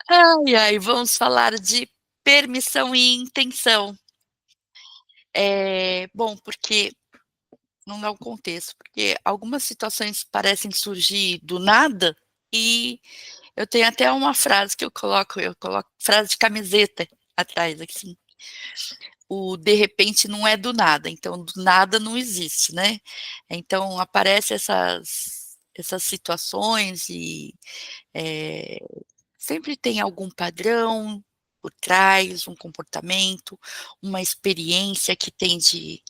Ai, ai, vamos falar de permissão e intenção. Bom, porque não dá o contexto, porque algumas situações parecem surgir do nada, e eu tenho até uma frase que eu coloco frase de camiseta atrás, assim, o de repente não é do nada, então do nada não existe, né. Então aparece essas situações e, eh sempre tem algum padrão por trás, um comportamento, uma experiência que tende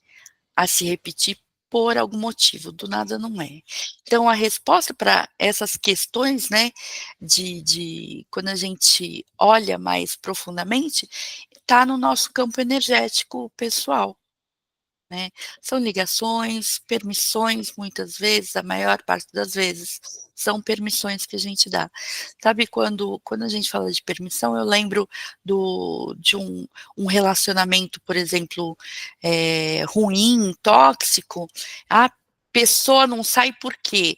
a se repetir por algum motivo, do nada não é. Então a resposta para essas questões, né, de quando a gente olha mais profundamente, está no nosso campo energético pessoal. Né. São ligações, permissões, muitas vezes, a maior parte das vezes, são permissões que a gente dá. Sabe quando a gente fala de permissão, eu lembro de um relacionamento, por exemplo, ruim, tóxico, a pessoa não sai por quê?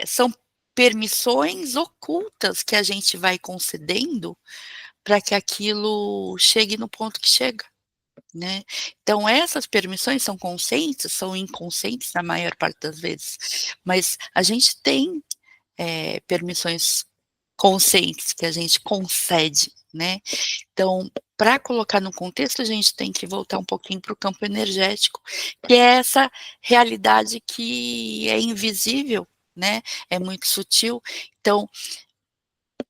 São permissões ocultas que a gente vai concedendo para que aquilo chegue no ponto que chega. Né. Então essas permissões são conscientes, são inconscientes na maior parte das vezes, mas a gente tem, permissões conscientes que a gente concede, né. Então, para colocar no contexto, a gente tem que voltar um pouquinho para o campo energético, que é essa realidade que é invisível, né, é muito sutil. Então,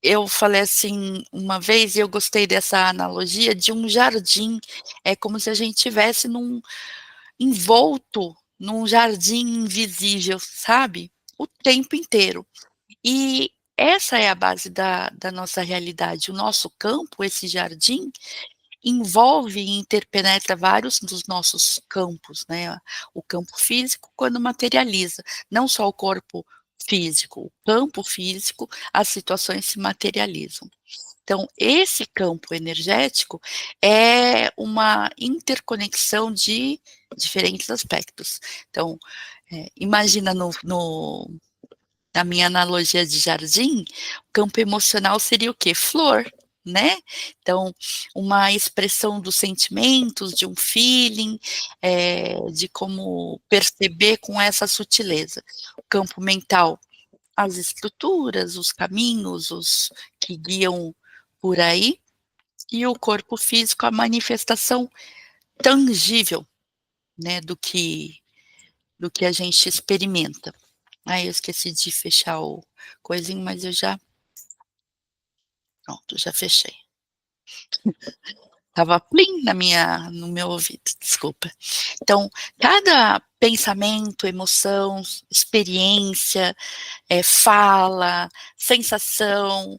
eu falei assim uma vez, e eu gostei dessa analogia, de um jardim, é como se a gente estivesse envolto num jardim invisível, sabe, o tempo inteiro. E essa é a base da nossa realidade, o nosso campo, esse jardim, envolve e interpenetra vários dos nossos campos, né, o campo físico quando materializa, não só o corpo físico, o campo físico, as situações se materializam. Então esse campo energético é uma interconexão de diferentes aspectos. Então, imagina na minha analogia de jardim, o campo emocional seria o quê? Flor, né. Então, uma expressão dos sentimentos, de um feeling, de como perceber com essa sutileza. O campo mental, as estruturas, os caminhos, os que guiam por aí, e o corpo físico, a manifestação tangível, né, do que a gente experimenta. Ai, eu esqueci de fechar o coisinho, mas eu já pronto, já fechei. Estava plim no meu ouvido, desculpa. Então, cada pensamento, emoção, experiência, fala, sensação,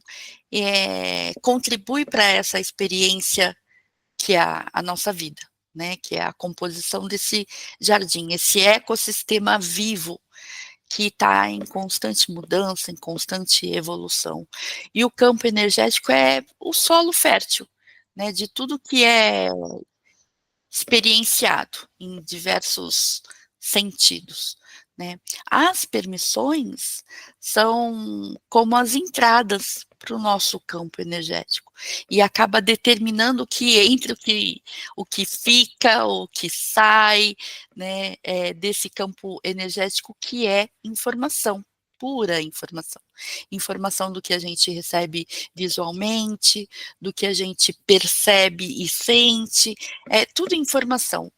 contribui para essa experiência que é a nossa vida, né, que é a composição desse jardim, esse ecossistema vivo que está em constante mudança, em constante evolução. E o campo energético é o solo fértil, né, de tudo que é experienciado em diversos sentidos, né. As permissões são como as entradas para o nosso campo energético, e acaba determinando o que entra, o que fica, o que sai, né, desse campo energético que é informação, pura informação. Informação do que a gente recebe visualmente, do que a gente percebe e sente, é tudo informação.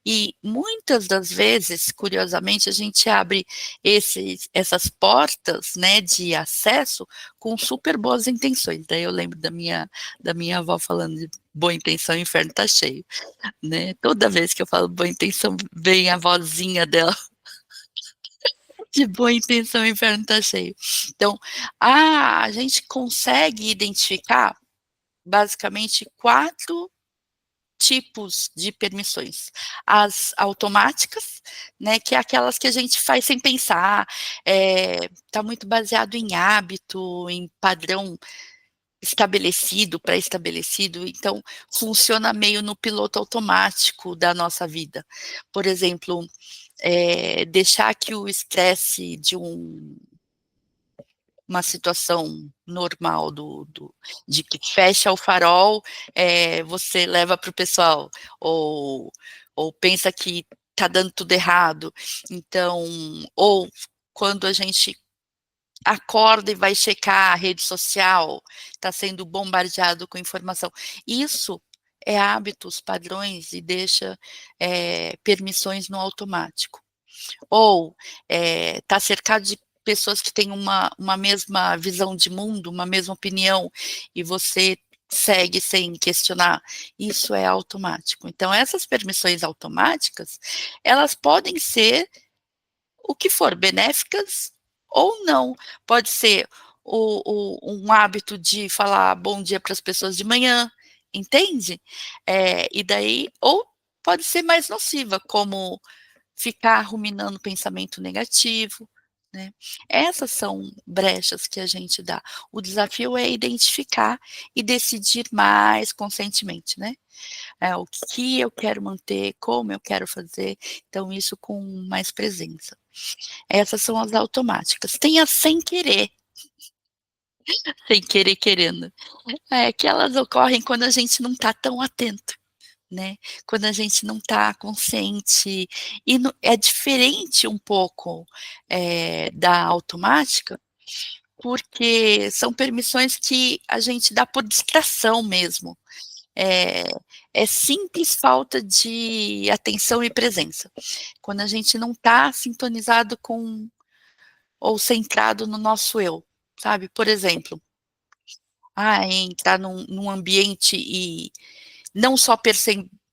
E muitas das vezes, curiosamente, a gente abre essas portas, né, de acesso com super boas intenções. Daí eu lembro da minha avó falando de boa intenção, o inferno tá cheio, né. Toda vez que eu falo boa intenção, vem a vozinha dela de boa intenção, o inferno tá cheio. Então, a gente consegue identificar basicamente 4 tipos de permissões. As automáticas, né, que é aquelas que a gente faz sem pensar, tá muito baseado em hábito, em padrão estabelecido, pré-estabelecido, então funciona meio no piloto automático da nossa vida. Por exemplo, deixar que o estresse de uma situação normal de que fecha o farol, você leva para o pessoal, ou, ou pensa que está dando tudo errado. Então, ou quando a gente acorda e vai checar a rede social, está sendo bombardeado com informação. Isso é hábitos, padrões e deixa permissões no automático. Ou está cercado de pessoas que têm uma mesma visão de mundo, uma mesma opinião, e você segue sem questionar, isso é automático. Então, essas permissões automáticas, elas podem ser o que for, benéficas ou não. Pode ser um hábito de falar bom dia para as pessoas de manhã, entende? E daí, ou pode ser mais nociva, como ficar ruminando pensamento negativo, né? Essas são brechas que a gente dá. O desafio é identificar e decidir mais conscientemente, né? O que eu quero manter, como eu quero fazer, então isso com mais presença. Essas são as automáticas. Tem as sem querer querendo. Que elas ocorrem quando a gente não está tão atento, né? Quando a gente não está consciente. E é diferente um pouco da automática, porque são permissões que a gente dá por distração mesmo. É simples falta de atenção e presença. Quando a gente não está sintonizado com ou centrado no nosso eu, sabe? Por exemplo, entrar num ambiente e não só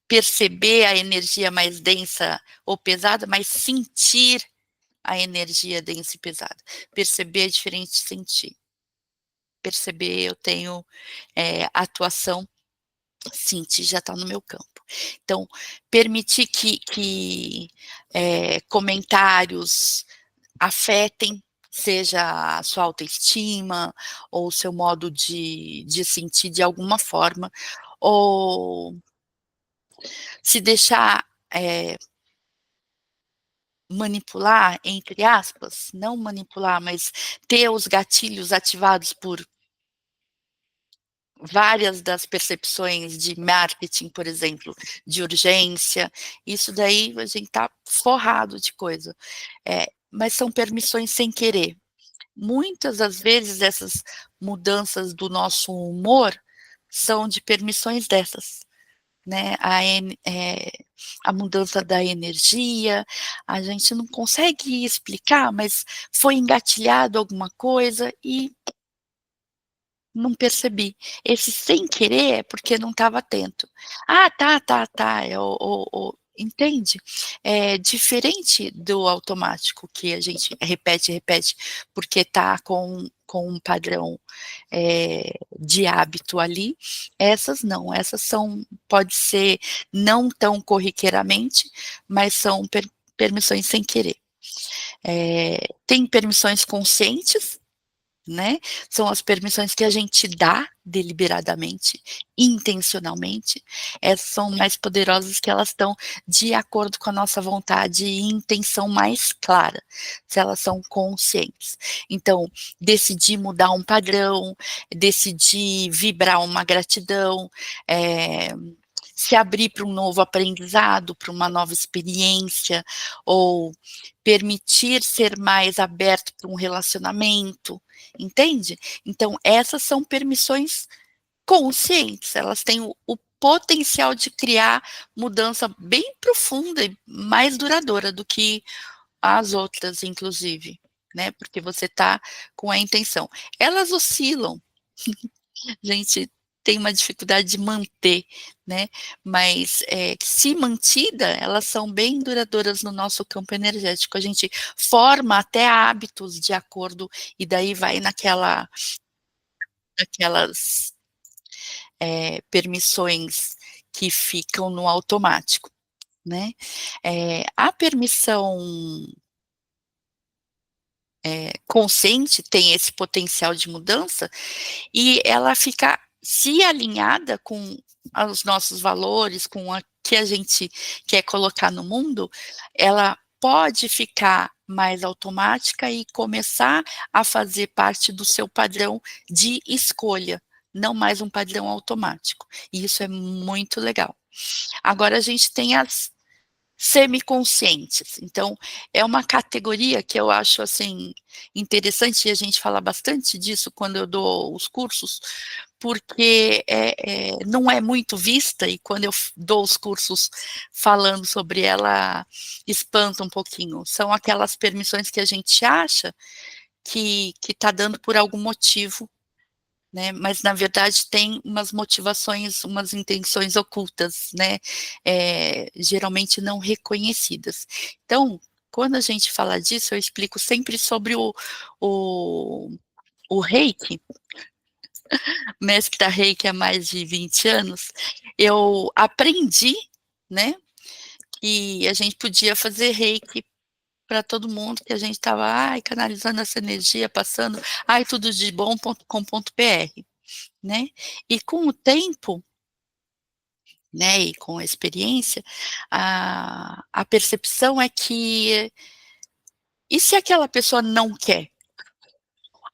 perceber a energia mais densa ou pesada, mas sentir a energia densa e pesada. Perceber é diferente de sentir. Perceber, eu tenho atuação, sentir já está no meu campo. Então, permitir que comentários afetem, seja a sua autoestima, ou o seu modo de sentir de alguma forma, ou se deixar manipular, entre aspas, não manipular, mas ter os gatilhos ativados por várias das percepções de marketing, por exemplo, de urgência, isso daí a gente está forrado de coisa. Mas são permissões sem querer. Muitas das vezes essas mudanças do nosso humor são de permissões dessas, né? A mudança da energia, a gente não consegue explicar, mas foi engatilhado alguma coisa e não percebi. Esse sem querer é porque não estava atento. Tá, entende? É diferente do automático, que a gente repete, porque está com um padrão de hábito ali. Essas não, essas pode ser não tão corriqueiramente, mas são permissões sem querer. Tem permissões conscientes, né? São as permissões que a gente dá deliberadamente, intencionalmente. Essas são mais poderosas, que elas estão de acordo com a nossa vontade e intenção mais clara, se elas são conscientes. Então, decidir mudar um padrão, decidir vibrar uma gratidão, se abrir para um novo aprendizado, para uma nova experiência, ou permitir ser mais aberto para um relacionamento, entende? Então, essas são permissões conscientes, elas têm o potencial de criar mudança bem profunda e mais duradoura do que as outras, inclusive, né? Porque você está com a intenção. Elas oscilam, a gente tem uma dificuldade de manter, né? Mas se mantida, elas são bem duradouras no nosso campo energético. A gente forma até hábitos de acordo, e daí vai naquelas permissões que ficam no automático, né? A permissão consciente tem esse potencial de mudança, e ela fica, se alinhada com os nossos valores, com o que a gente quer colocar no mundo, ela pode ficar mais automática e começar a fazer parte do seu padrão de escolha, não mais um padrão automático, e isso é muito legal. Agora a gente tem as semiconscientes, então é uma categoria que eu acho, assim, interessante e a gente fala bastante disso quando eu dou os cursos, porque não é muito vista e quando eu dou os cursos falando sobre ela, espanta um pouquinho. São aquelas permissões que a gente acha que está dando por algum motivo, né, mas na verdade tem umas motivações, umas intenções ocultas, né, geralmente não reconhecidas. Então, quando a gente fala disso, eu explico sempre sobre o o Reiki, mestra Reiki há mais de 20 anos, eu aprendi, né, que a gente podia fazer Reiki para todo mundo, que a gente estava, ai, canalizando essa energia, passando, ai, tudo de bom.com.br, né. E com o tempo, né, e com a experiência, a percepção é que, e se aquela pessoa não quer?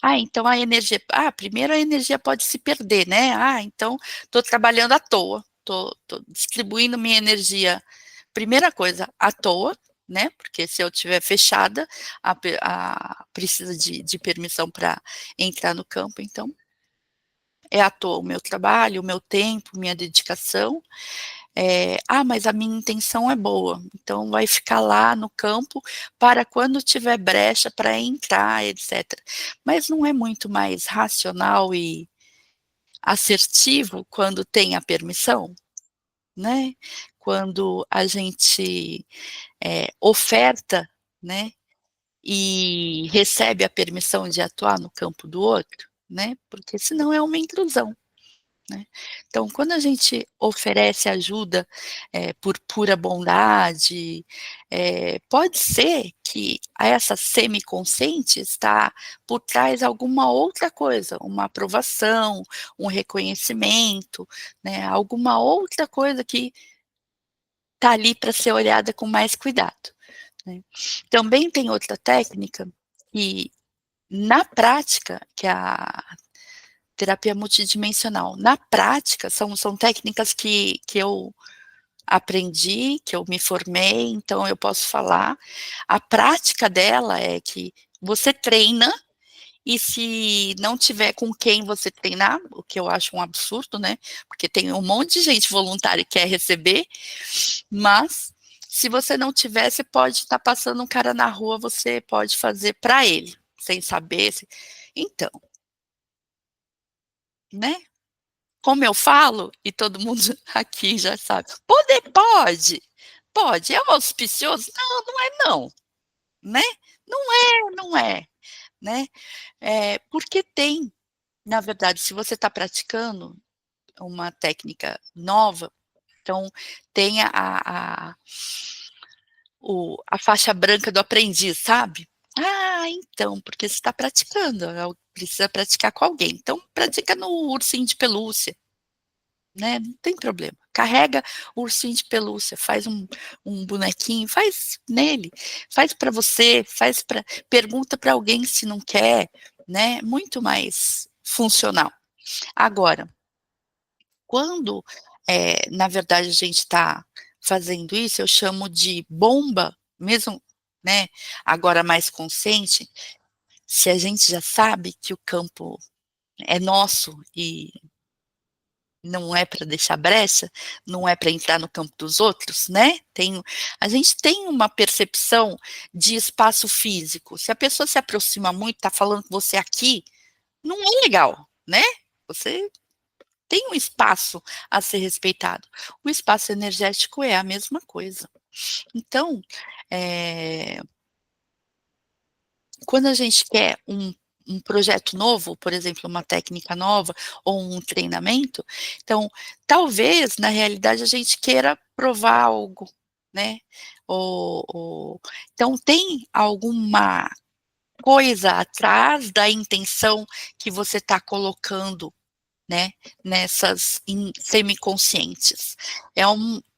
Ah, então a energia, primeiro a energia pode se perder, né, então estou trabalhando à toa, estou distribuindo minha energia, primeira coisa, à toa, né, porque se eu estiver fechada, precisa de permissão para entrar no campo, então é à toa o meu trabalho, o meu tempo, minha dedicação. Mas a minha intenção é boa, então vai ficar lá no campo para quando tiver brecha para entrar, etcétera. Mas não é muito mais racional e assertivo quando tem a permissão, né? Quando a gente, oferta, né, e recebe a permissão de atuar no campo do outro, né, porque senão é uma intrusão. Né. Então, quando a gente oferece ajuda, por pura bondade, pode ser que essa semiconsciente está por trás alguma outra coisa, uma aprovação, um reconhecimento, né, alguma outra coisa que está ali para ser olhada com mais cuidado, né. Também tem outra técnica que, na prática, que é a terapia multidimensional. Na prática, são técnicas que eu aprendi, que eu me formei, então eu posso falar. A prática dela é que você treina e se não tiver com quem você treinar, o que eu acho um absurdo, né, porque tem um monte de gente voluntária que quer receber, mas se você não tiver, você pode estar passando um cara na rua, você pode fazer para ele, sem saber se então, né. Como eu falo, e todo mundo aqui já sabe, poder pode, pode, é auspicioso? Não, não é não, né, não é, né, porque tem, na verdade, se você está praticando uma técnica nova, então tem a faixa branca do aprendiz, sabe. Então, porque você está praticando, precisa praticar com alguém, então pratica no ursinho de pelúcia. Né, não tem problema. Carrega o ursinho de pelúcia, faz um bonequinho, faz nele, faz para você, faz para, pergunta para alguém se não quer, né, muito mais funcional. Agora, quando, na verdade a gente está fazendo isso, eu chamo de bomba, mesmo, né, agora mais consciente, se a gente já sabe que o campo é nosso e não é para deixar brecha, não é para entrar no campo dos outros, né, a gente tem uma percepção de espaço físico, se a pessoa se aproxima muito, está falando com você aqui, não é legal, né, você tem um espaço a ser respeitado. O espaço energético é a mesma coisa. Então, eh quando a gente quer um projeto novo, por exemplo, uma técnica nova ou um treinamento, então, talvez, na realidade, a gente queira provar algo, né, então tem alguma coisa atrás da intenção que você está colocando, né, nessas semiconscientes.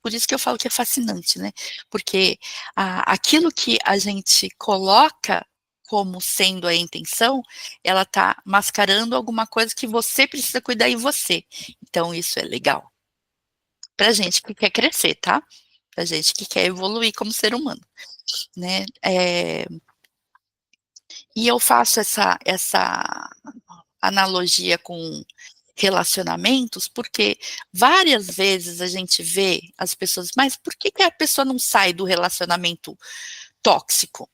Por isso que eu falo que é fascinante, né, porque aquilo que a gente coloca como sendo a intenção, ela está mascarando alguma coisa que você precisa cuidar em você. Então isso é legal. Pra gente que quer crescer, tá? Pra gente que quer evoluir como ser humano, né. E eu faço essa analogia com relacionamentos, porque várias vezes a gente vê as pessoas, mas por que que a pessoa não sai do relacionamento tóxico?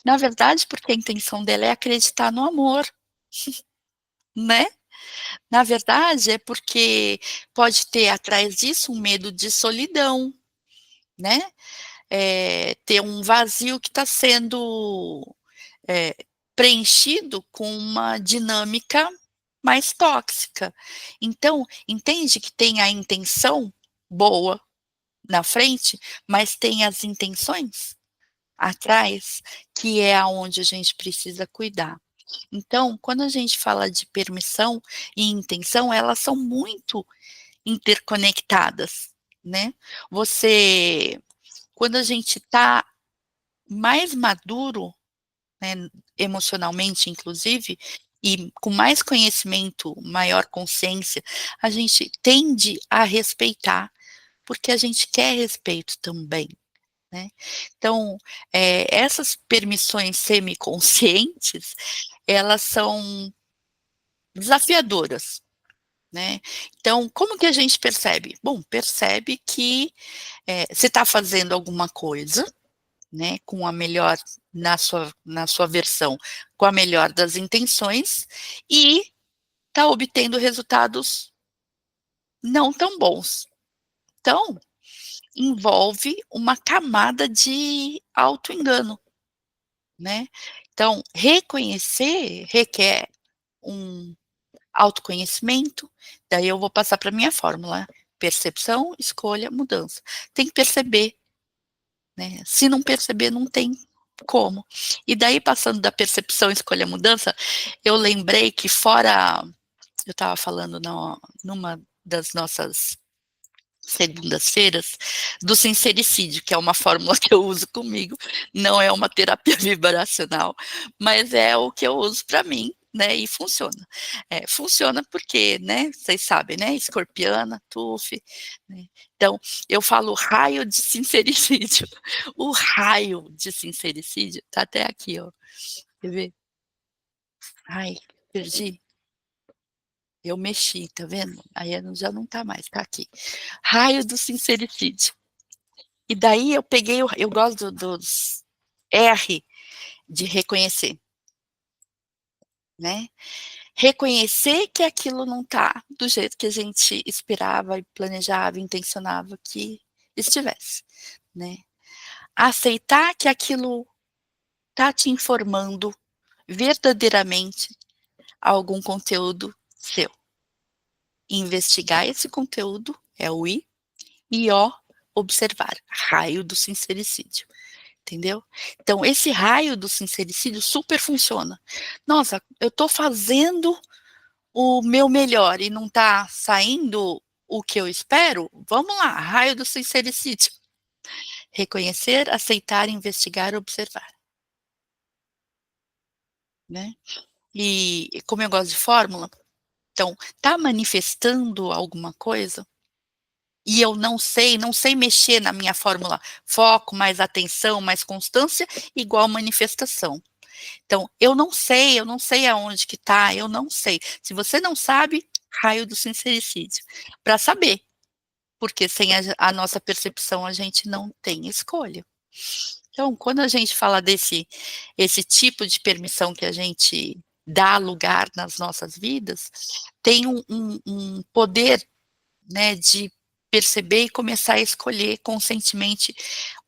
Na verdade, porque a intenção dela é acreditar no amor, né. Na verdade, é porque pode ter atrás disso um medo de solidão, né, ter um vazio que está sendo, eh, preenchido com uma dinâmica mais tóxica. Então, entende que tem a intenção boa na frente, mas tem as intenções atrás, que é aonde a gente precisa cuidar. Então, quando a gente fala de permissão e intenção, elas são muito interconectadas, né. Você Quando a gente está mais maduro, né, emocionalmente inclusive, e com mais conhecimento, maior consciência, a gente tende a respeitar, porque a gente quer respeito também, né. Então, essas permissões semiconscientes, elas são desafiadoras, né. Então, como que a gente percebe? Bom, percebe que, você está fazendo alguma coisa, né, com a melhor na sua versão, com a melhor das intenções, e está obtendo resultados não tão bons. Então, envolve uma camada de autoengano, né. Então, reconhecer requer um autoconhecimento, daí eu vou passar para minha fórmula: percepção, escolha, mudança. Tem que perceber, né, se não perceber não tem como. E daí passando da percepção, escolha, mudança, eu lembrei que fora eu estava falando numa das nossas segundas-feiras, do sincericídio, que é uma fórmula que eu uso comigo, não é uma terapia vibracional, mas é o que eu uso para mim, né, e funciona. Funciona porque, né, vocês sabem, né, escorpiana, TUF, né, então eu falo raio de sincericídio, o raio de sincericídio tá até aqui, ó, quer ver? Ai, perdi. Eu mexi, tá vendo? Aí já não tá mais, tá aqui. Raio do sincericídio. E daí eu peguei eu gosto dos R de reconhecer, né. Reconhecer que aquilo não tá do jeito que a gente esperava e planejava, intencionava que estivesse, né. Aceitar que aquilo tá te informando verdadeiramente algum conteúdo seu. Investigar esse conteúdo é o I, e O, observar, raio do sincericídio. Entendeu? Então esse raio do sincericídio super funciona. Nossa, eu estou fazendo o meu melhor e não está saindo o que eu espero? Vamos lá, raio do sincericídio. Reconhecer, aceitar, investigar, observar, né. E como eu gosto de fórmula, então, tá manifestando alguma coisa, e eu não sei mexer na minha fórmula foco, mais atenção, mais constância, igual manifestação. Então, eu não sei aonde que tá, eu não sei. Se você não sabe, raio do sincericídio, para saber, porque sem a nossa percepção a gente não tem escolha. Então, quando a gente fala esse tipo de permissão que a gente dá lugar nas nossas vidas, tem um poder, né, de perceber e começar a escolher conscientemente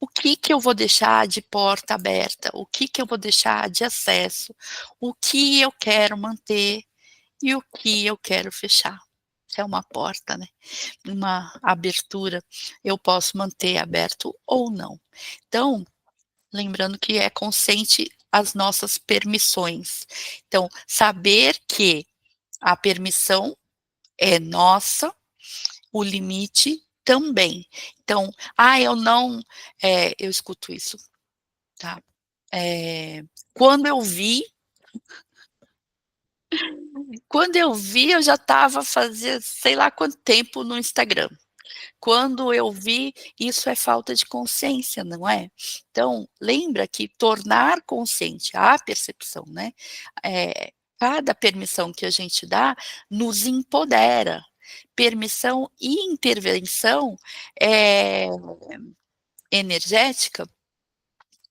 o que que eu vou deixar de porta aberta, o que que eu vou deixar de acesso, o que eu quero manter e o que eu quero fechar. Se é uma porta, né, uma abertura, eu posso manter aberto ou não. Então, lembrando que é consciente as nossas permissões. Então, saber que A permissão é nossa, o limite também. Então, eu não, eu escuto isso, tá. Quando eu vi eu já estava fazia sei lá quanto tempo no Instagram. Quando eu vi, isso é falta de consciência, não é? Então, lembra que tornar consciente a percepção, né, cada permissão que a gente dá nos empodera. Permissão e intervenção, eh, energética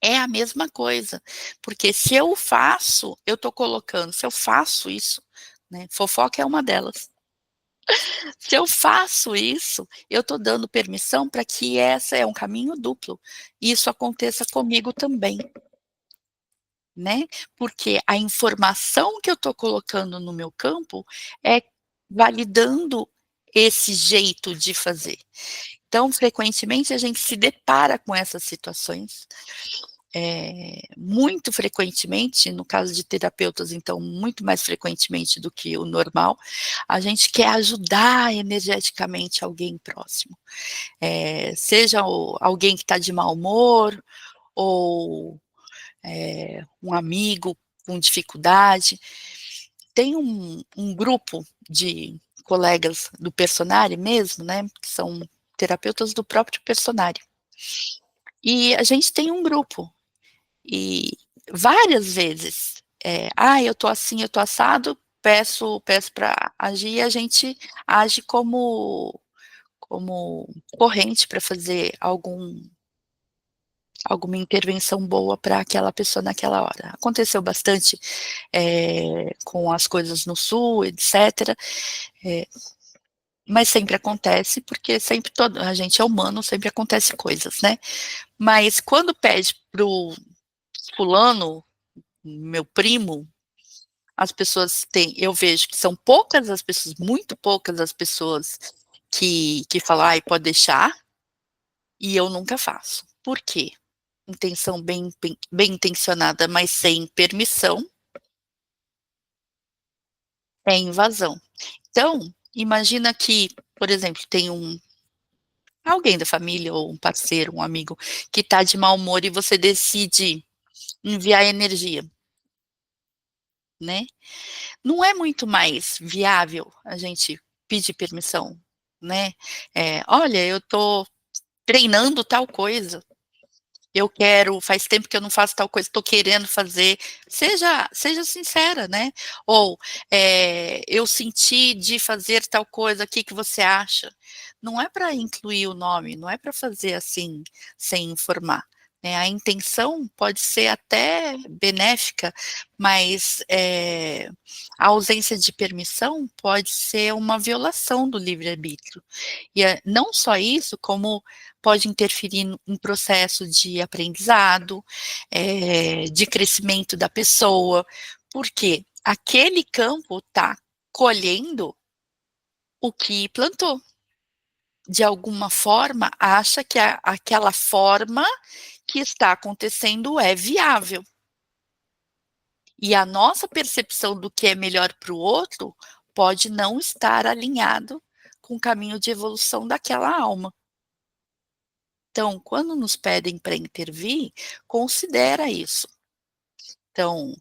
é a mesma coisa, porque se eu faço, eu estou colocando se eu faço isso, né, fofoca é uma delas. Se eu faço isso, eu estou dando permissão para que essa é um caminho duplo, isso aconteça comigo também, né, porque a informação que eu estou colocando no meu campo é validando esse jeito de fazer. Então, frequentemente, a gente se depara com essas situações, muito frequentemente, no caso de terapeutas, então, muito mais frequentemente do que o normal, a gente quer ajudar energeticamente alguém próximo. Seja alguém que está de mau humor, ou um amigo com dificuldade. Tem um grupo de colegas do Personare mesmo, né, que são terapeutas do próprio Personare. E a gente tem um grupo, e várias vezes, eu tô assim, eu tô assado, peço para agir, e a gente age como corrente para fazer alguma intervenção boa para aquela pessoa naquela hora. Aconteceu bastante, com as coisas no sul, etcétera, mas sempre acontece, porque sempre a gente é humano, sempre acontece coisas, né. Mas quando pede para o fulano, meu primo, as pessoas têm eu vejo que são poucas as pessoas, muito poucas as pessoas que falam: "Ai, pode deixar", e eu nunca faço. Por quê? Intenção bem intencionada, mas sem permissão, é invasão. Então, imagina que, por exemplo, tem alguém da família ou um parceiro, um amigo, que está de mau humor e você decide enviar energia, né. Não é muito mais viável a gente pedir permissão, né. "Olha, eu estou treinando tal coisa, eu quero faz tempo que eu não faço tal coisa, estou querendo fazer", seja sincera, né. Ou, "Eu senti de fazer tal coisa, o que que você acha?". Não é para incluir o nome, não é para fazer assim, sem informar, né. A intenção pode ser até benéfica, mas, a ausência de permissão pode ser uma violação do livre-arbítrio. E não só isso, como pode interferir em processo de aprendizado, de crescimento da pessoa, porque aquele campo está colhendo o que plantou. De alguma forma, acha que aquela forma que está acontecendo é viável. E a nossa percepção do que é melhor para o outro, pode não estar alinhado com o caminho de evolução daquela alma. Então, quando nos pedem para intervir, considera isso. Então,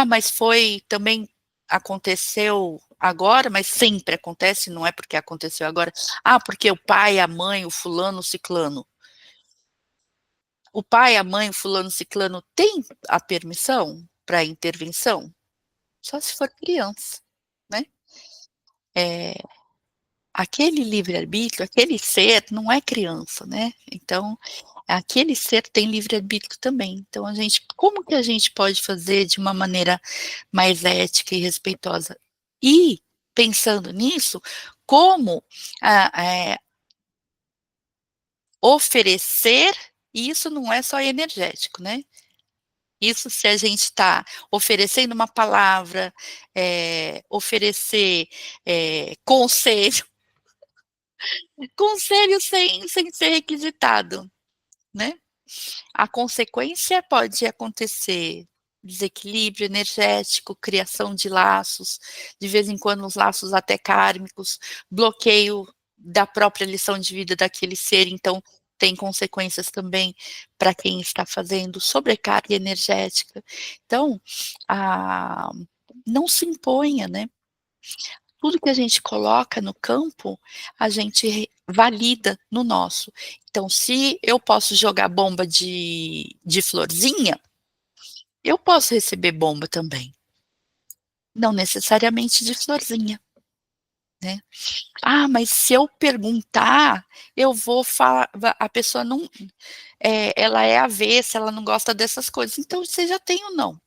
mas foi também aconteceu agora, mas sempre acontece, não é porque aconteceu agora. Porque o pai, a mãe, o fulano, o ciclano. O pai, a mãe, o fulano, o ciclano tem a permissão para intervenção? Só se for criança, né. Eh Aquele livre-arbítrio, aquele ser não é criança, né, então, aquele ser tem livre-arbítrio também, então como que a gente pode fazer de uma maneira mais ética e respeitosa? E, pensando nisso, como, ah, eh, oferecer, e isso não é só energético, né, isso se a gente está oferecendo uma palavra, oferecer, conselho. Conselho sem ser requisitado, né. A consequência pode acontecer desequilíbrio energético, criação de laços, de vez em quando uns laços até kármicos, bloqueio da própria lição de vida daquele ser, então tem consequências também para quem está fazendo, sobrecarga energética. Então, ah, não se imponha, né? Tudo que a gente coloca no campo, a gente valida no nosso. Então, se eu posso jogar bomba de florzinha, eu posso receber bomba também. Não necessariamente de florzinha, né? Ah, mas se eu perguntar, eu vou falar, a pessoa não, ela é avessa, ela não gosta dessas coisas. Então, você já tem o não,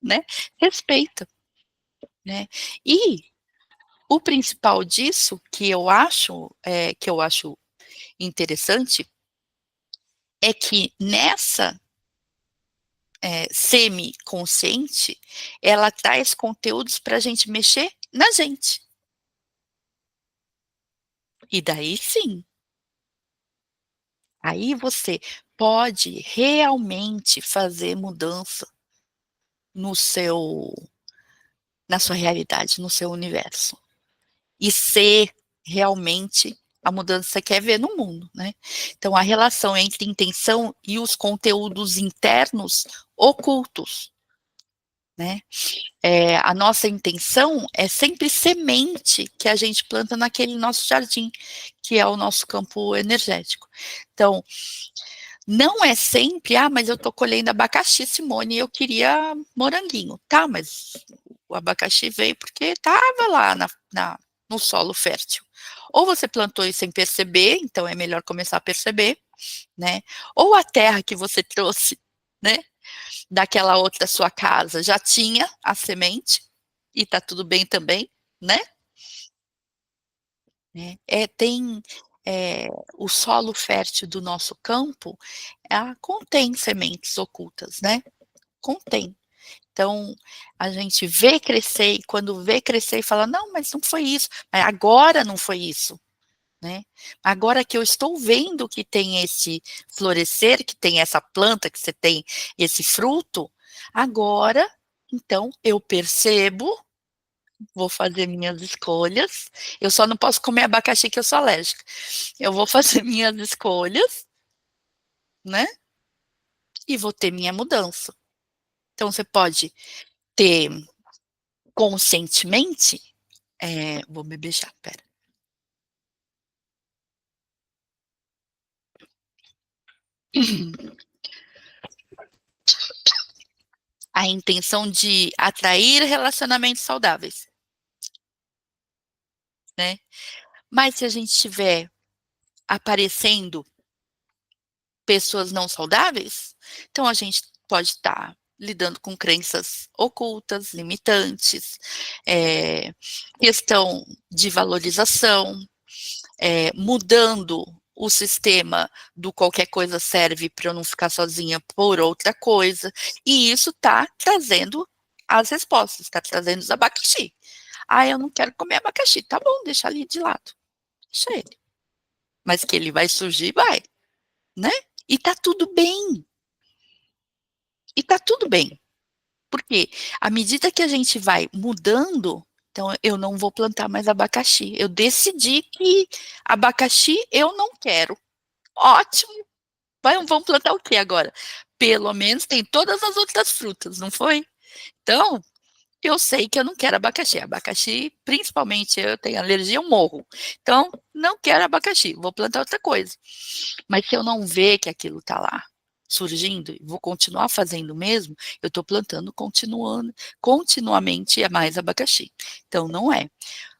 né? Respeita, né? E o principal disso, que eu acho interessante, é que nessa semi-consciente, ela traz conteúdos para a gente mexer na gente. E daí sim, aí você pode realmente fazer mudança no seu, na sua realidade, no seu universo. E ser realmente a mudança que você quer ver no mundo, né? Então, a relação entre intenção e os conteúdos internos ocultos, né? A nossa intenção é sempre semente que a gente planta naquele nosso jardim, que é o nosso campo energético. Então, não é sempre, mas eu estou colhendo abacaxi, Simone, e eu queria moranguinho. Tá, mas o abacaxi veio porque estava lá no solo fértil. Ou você plantou isso sem perceber, então é melhor começar a perceber, né? Ou a terra que você trouxe, né, daquela outra sua casa já tinha a semente, e tá tudo bem também, né? Tem o solo fértil do nosso campo, contém sementes ocultas, né? Contém. Então, a gente vê crescer, e quando vê crescer e fala, não, mas não foi isso, mas agora não foi isso, né? Agora que eu estou vendo que tem esse florescer, que tem essa planta, que você tem esse fruto, agora, então, eu percebo, vou fazer minhas escolhas, eu só não posso comer abacaxi que eu sou alérgica, eu vou fazer minhas escolhas, né? E vou ter minha mudança. Então, você pode ter conscientemente, vou me beijar, pera. A intenção de atrair relacionamentos saudáveis, né? Mas se a gente tiver aparecendo pessoas não saudáveis, então a gente pode estar lidando com crenças ocultas, limitantes, questão de valorização, mudando o sistema do qualquer coisa serve para eu não ficar sozinha por outra coisa, e isso está trazendo as respostas, está trazendo os abacaxi. Eu não quero comer abacaxi, tá bom, deixa ali de lado, deixa ele. Mas que ele vai surgir, vai, né? E tá tudo bem, e tá tudo bem, porque à medida que a gente vai mudando, então eu não vou plantar mais abacaxi, eu decidi que abacaxi eu não quero. Ótimo. Vamos plantar o que agora? Pelo menos tem todas as outras frutas, não foi? Então, eu sei que eu não quero abacaxi. Abacaxi, principalmente, eu tenho alergia, eu morro. Então, não quero abacaxi, vou plantar outra coisa. Mas se eu não ver que aquilo está lá surgindo, e vou continuar fazendo o mesmo, eu estou plantando, continuamente mais abacaxi. Então, não é.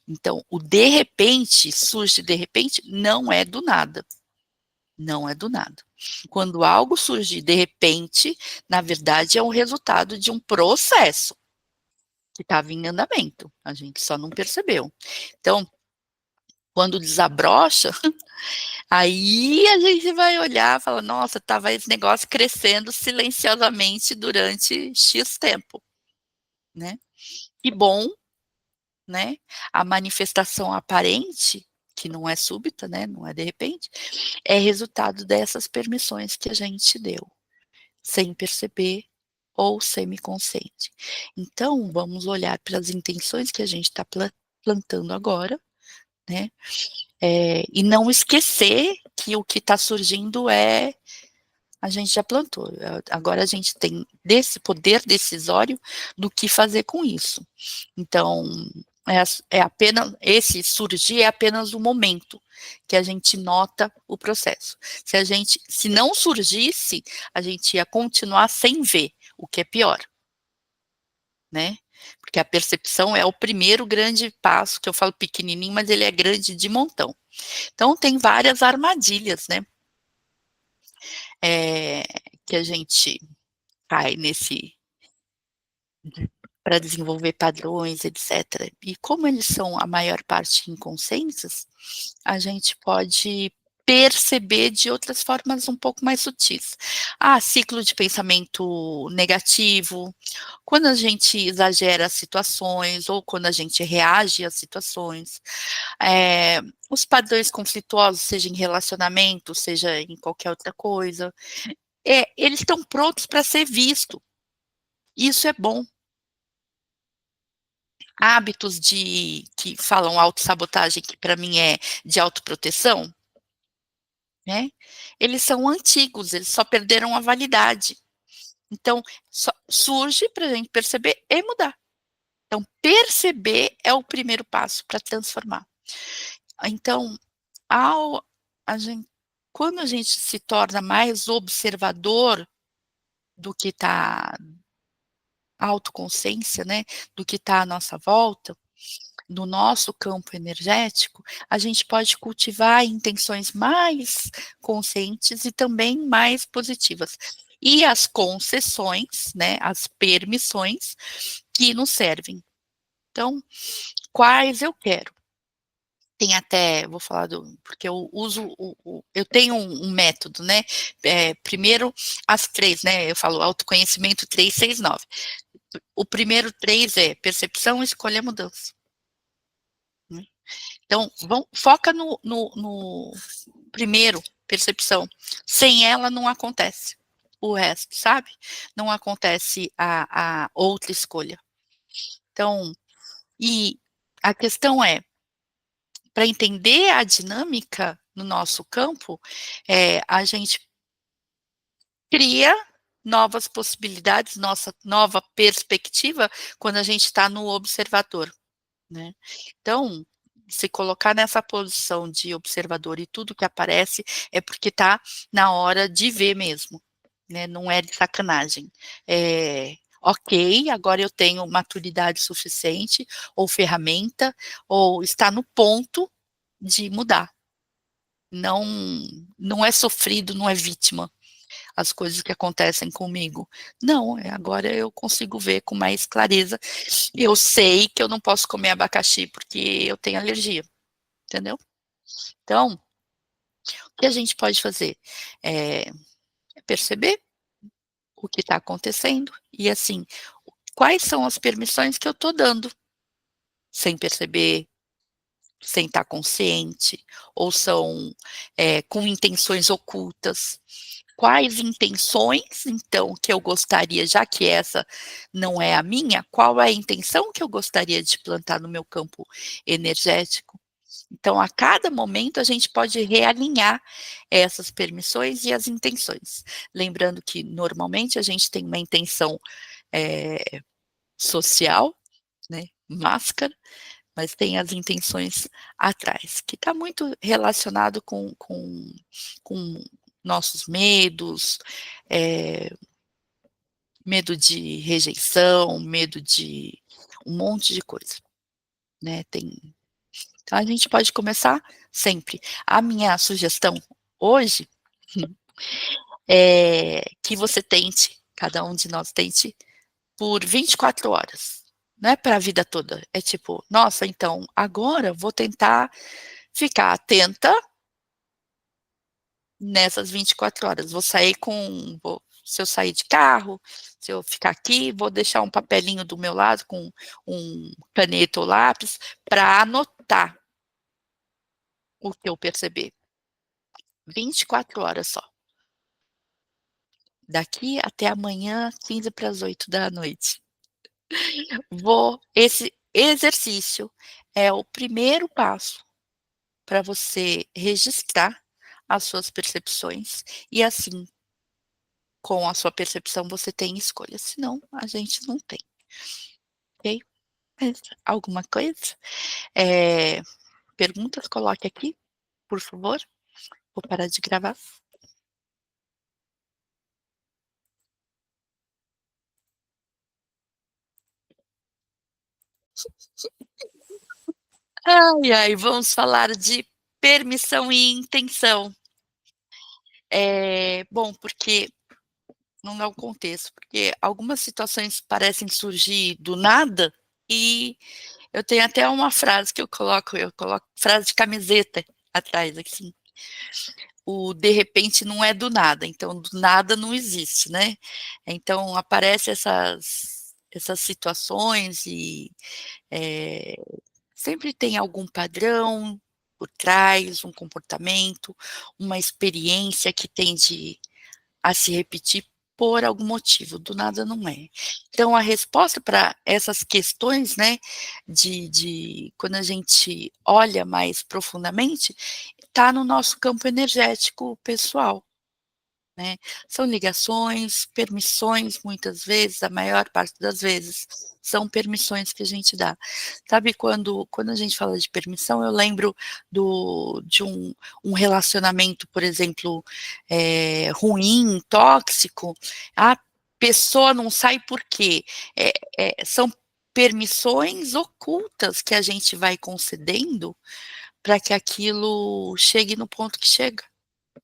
Então, o de repente, surge de repente, não é do nada. Não é do nada. Quando algo surge de repente, na verdade é um resultado de um processo que estava em andamento, a gente só não percebeu. Então, quando desabrocha, aí a gente vai olhar e falar, nossa, estava esse negócio crescendo silenciosamente durante X tempo, né? Que bom, né? A manifestação aparente, que não é súbita, né? Não é de repente, é resultado dessas permissões que a gente deu, sem perceber ou semiconsciente. Então, vamos olhar para as intenções que a gente está plantando agora, né, e não esquecer que o que está surgindo a gente já plantou, agora a gente tem desse poder decisório do que fazer com isso. Então, é apenas esse surgir é apenas o momento que a gente nota o processo. Se não surgisse, a gente ia continuar sem ver, o que é pior, né? Porque a percepção é o primeiro grande passo, que eu falo pequenininho, mas ele é grande de montão. Então, tem várias armadilhas, né? Que a gente cai nesse para desenvolver padrões, etc. E como eles são a maior parte inconscientes, a gente pode perceber de outras formas um pouco mais sutis. Ciclo de pensamento negativo, quando a gente exagera as situações ou quando a gente reage às situações, os padrões conflituosos, seja em relacionamento, seja em qualquer outra coisa, eles estão prontos para ser visto. Isso é bom. Hábitos que falam autossabotagem, que para mim é de autoproteção, né, eles são antigos, eles só perderam a validade. Então, surge para a gente perceber e mudar. Então, perceber é o primeiro passo para transformar. Então, ao a gente quando a gente se torna mais observador do que está autoconsciência, né, do que está à nossa volta, no nosso campo energético, a gente pode cultivar intenções mais conscientes e também mais positivas. E as concessões, né, as permissões que nos servem. Então, quais eu quero? Tem até, vou falar porque eu uso eu tenho um método, né, primeiro as 3, né, eu falo autoconhecimento 369. O primeiro 3 é percepção, escolha, mudança. Então, foca no primeiro, percepção. Sem ela não acontece o resto, sabe? Não acontece a outra escolha. Então, e a questão é, para entender a dinâmica no nosso campo, a gente cria novas possibilidades, nossa nova perspectiva, quando a gente está no observador, né. Então, se colocar nessa posição de observador e tudo que aparece é porque está na hora de ver mesmo, né, não é de sacanagem. Ok, agora eu tenho maturidade suficiente, ou ferramenta, ou está no ponto de mudar. Não não é sofrido, não é vítima, as coisas que acontecem comigo. Não, agora eu consigo ver com mais clareza. Eu sei que eu não posso comer abacaxi porque eu tenho alergia, entendeu? Então, o que a gente pode fazer? É perceber o que está acontecendo e, assim, quais são as permissões que eu estou dando, sem perceber, sem estar consciente, ou são, com intenções ocultas. Quais intenções, então, que eu gostaria, já que essa não é a minha, qual é a intenção que eu gostaria de plantar no meu campo energético? Então, a cada momento, a gente pode realinhar essas permissões e as intenções. Lembrando que, normalmente, a gente tem uma intenção, social, né, máscara, mas tem as intenções atrás, que está muito relacionado com nossos medos, medo de rejeição, medo de um monte de coisa, né, então a gente pode começar sempre. A minha sugestão hoje é que você tente, cada um de nós tente, por 24 horas, não é para a vida toda, é tipo: "Nossa, então agora vou tentar ficar atenta nessas 24 horas, se eu sair de carro, se eu ficar aqui, vou deixar um papelinho do meu lado com caneta ou lápis para anotar o que eu perceber". 24 horas só. daqui até amanhã, 7:45. Esse exercício é o primeiro passo para você registrar as suas percepções e, assim, com a sua percepção, você tem escolha, senão a gente não tem, ok? Mais alguma coisa? Eh, Perguntas, coloque aqui, por favor. Vou parar de gravar. Ai, ai, vamos falar de permissão e intenção. Bom, porque não dá o contexto, porque algumas situações parecem surgir do nada, e eu tenho até uma frase que eu coloco frase de camiseta atrás, assim, o "de repente" não é do nada, então do nada não existe, né. Então aparece essas situações e, eh, sempre tem algum padrão por trás, um comportamento, uma experiência que tende a se repetir por algum motivo, do nada não é. Então a resposta para essas questões, né, de quando a gente olha mais profundamente, está no nosso campo energético pessoal. Né, são ligações, permissões, muitas vezes, a maior parte das vezes, são permissões que a gente dá. Sabe, quando a gente fala de permissão, eu lembro de um relacionamento, por exemplo, ruim, tóxico, a pessoa não sai por quê? São permissões ocultas que a gente vai concedendo para que aquilo chegue no ponto que chega.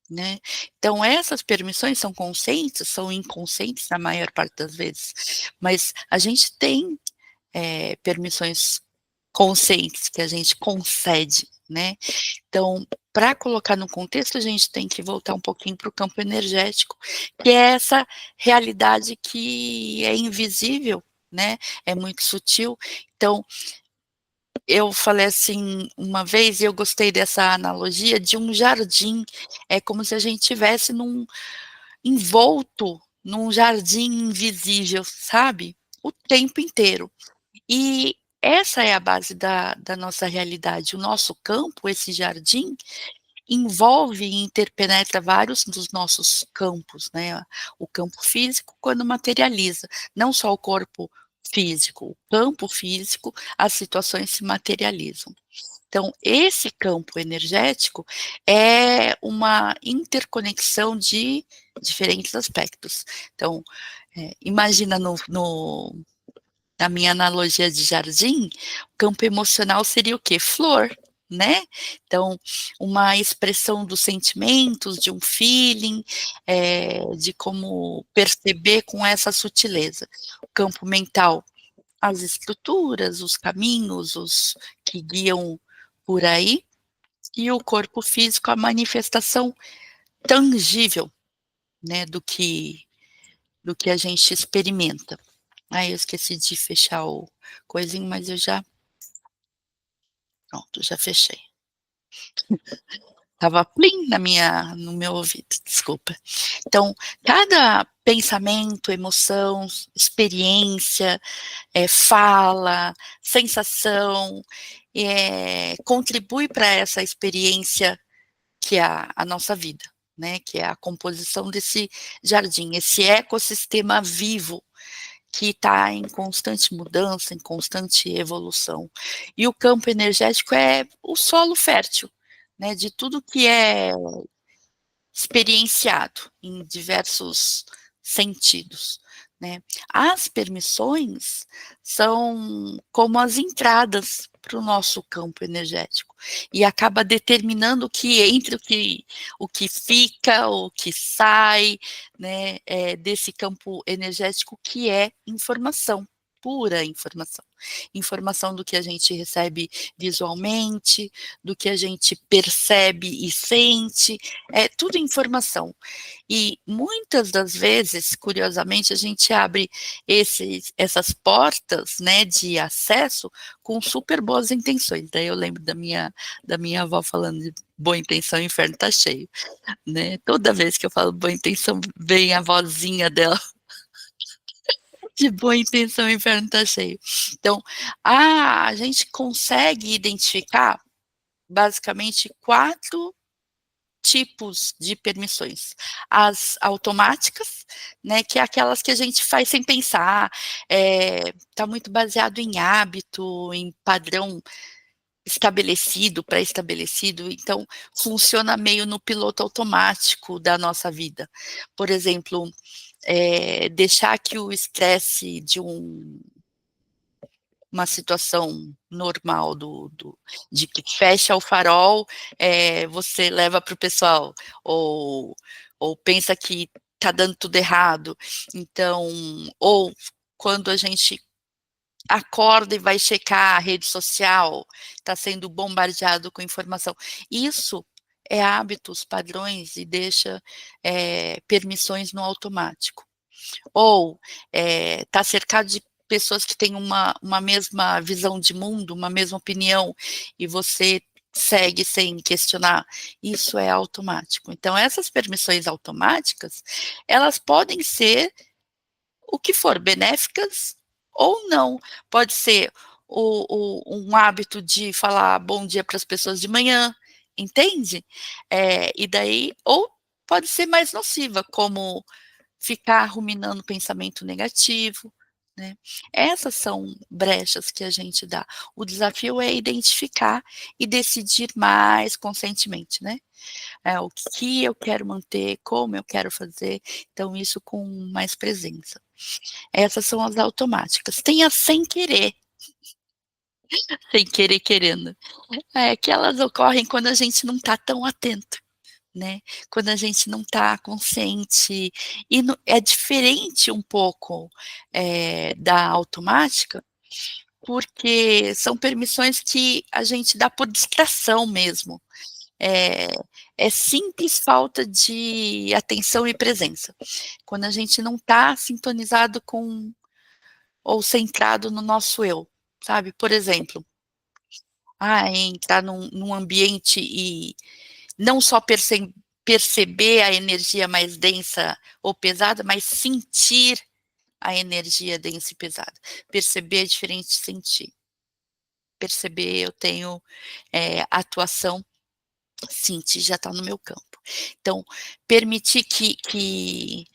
Né. Então essas permissões são conscientes, são inconscientes na maior parte das vezes, mas a gente tem, permissões conscientes que a gente concede, né. Então, para colocar no contexto, a gente tem que voltar um pouquinho para o campo energético, que é essa realidade que é invisível, né, é muito sutil. Então, eu falei assim uma vez, e eu gostei dessa analogia, de um jardim, é como se a gente tivesse envolto num jardim invisível, sabe, o tempo inteiro. E essa é a base da nossa realidade, o nosso campo, esse jardim, envolve e interpenetra vários dos nossos campos, né, o campo físico quando materializa, não só o corpo físico, o campo físico, as situações se materializam. Então esse campo energético é uma interconexão de diferentes aspectos. Então, imagina na minha analogia de jardim, o campo emocional seria o quê? Flor, né. Então, uma expressão dos sentimentos, de um feeling, de como perceber com essa sutileza. O campo mental, as estruturas, os caminhos, os que guiam por aí, e o corpo físico, a manifestação tangível, né, do que a gente experimenta. Ai, eu esqueci de fechar o coisinho, mas eu já pronto, já fechei. Estava plim no meu ouvido, desculpa. Então, cada pensamento, emoção, experiência, fala, sensação, contribui para essa experiência que é a nossa vida, né, que é a composição desse jardim, esse ecossistema vivo que está em constante mudança, em constante evolução. E o campo energético é o solo fértil, né, de tudo que é experienciado em diversos sentidos, né. As permissões são como as entradas para o nosso campo energético, e acaba determinando o que entra, o que fica, o que sai, né, desse campo energético que é informação pura informação. Informação do que a gente recebe visualmente, do que a gente percebe e sente, é tudo informação. E muitas das vezes, curiosamente, a gente abre essas portas, né, de acesso com super boas intenções. Daí eu lembro da minha avó falando de boa intenção, o inferno tá cheio, né? Toda vez que eu falo boa intenção, vem a vozinha dela de boa intenção, o inferno tá cheio. Então, a gente consegue identificar basicamente 4 tipos de permissões. As automáticas, né, que é aquelas que a gente faz sem pensar, tá muito baseado em hábito, em padrão estabelecido, pré-estabelecido, então funciona meio no piloto automático da nossa vida. Por exemplo, deixar que o estresse de uma situação normal de que fecha o farol, você leva para o pessoal, ou pensa que está dando tudo errado, então, ou quando a gente acorda e vai checar a rede social, está sendo bombardeado com informação. Isso é hábitos, padrões e deixa permissões no automático. Ou está cercado de pessoas que têm uma mesma visão de mundo, uma mesma opinião, e você segue sem questionar, isso é automático. Então, essas permissões automáticas, elas podem ser o que for, benéficas ou não. Pode ser um hábito de falar bom dia para as pessoas de manhã, entende? E daí, ou pode ser mais nociva, como ficar ruminando pensamento negativo, né. Essas são brechas que a gente dá. O desafio é identificar e decidir mais conscientemente, né. O que eu quero manter, como eu quero fazer, então isso com mais presença. Essas são as automáticas. Tem as sem querer, sem querer querendo. Que elas ocorrem quando a gente não está tão atento, né, quando a gente não está consciente, e é diferente um pouco, da automática, porque são permissões que a gente dá por distração mesmo, é simples falta de atenção e presença, quando a gente não está sintonizado com ou centrado no nosso eu, sabe, por exemplo, entrar num ambiente e não só perceber a energia mais densa ou pesada, mas sentir a energia densa e pesada. Perceber é diferente de sentir. Perceber, eu tenho, atuação, sentir já está no meu campo. Então, permitir que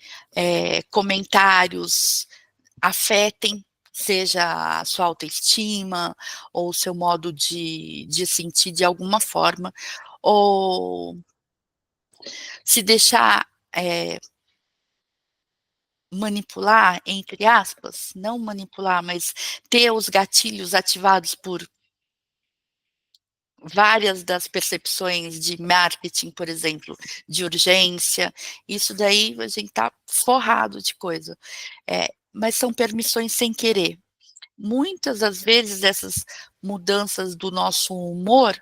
comentários afetem, seja a sua autoestima, ou o seu modo de sentir de alguma forma, ou se deixar, manipular, entre aspas, não manipular, mas ter os gatilhos ativados por várias das percepções de marketing, por exemplo, de urgência, isso daí a gente tá forrado de coisa. Mas são permissões sem querer. Muitas das vezes essas mudanças do nosso humor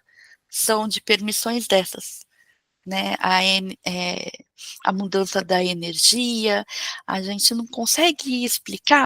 são de permissões dessas. Né, a mudança da energia, a gente não consegue explicar